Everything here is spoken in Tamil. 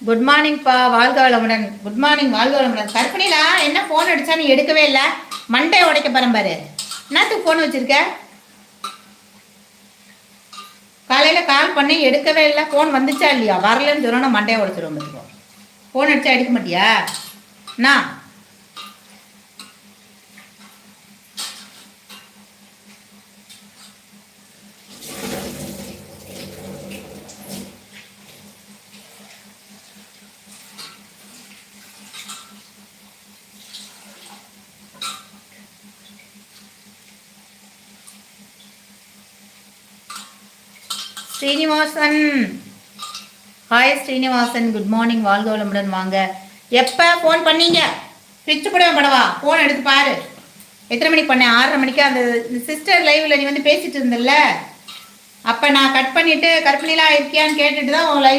குட் மார்னிங்ப்பா, வாழ்க வளமுடன். குட் மார்னிங், வாழ்க வளமுடன். கற்பனிலா என்ன ஃபோன் அடிச்சா நீ எடுக்கவே இல்லை? மண்டே உடைக்க பாரு. என்னத்துக்கு ஃபோன் வச்சிருக்க? காலையில் கால் பண்ணி எடுக்கவே இல்லை. ஃபோன் வந்துச்சா இல்லையா? வரலன்னு சொல்லணும், மண்டையை உடைச்சிடும். பார்த்துக்கோ. ஃபோன் அடிச்சா எடுக்க மாட்டியா? நான் Srinivasan, hi Srinivasan, good morning, வாழ்க வளமுடன். வாங்க. எப்போ ஃபோன் பண்ணீங்க? பிச்சு போடவே படவா? ஃபோன் எடுத்து பாரு. எத்தனை மணிக்கு பண்ணேன்? 6:30 மணிக்கு. அந்த சிஸ்டர் லைவில் நீ வந்து பேசிட்டு இருந்தல்ல, அப்போ நான் கட் பண்ணிவிட்டு கற்பனைலாம் இருக்கியான்னு கேட்டுட்டு தான் உன் லைவ்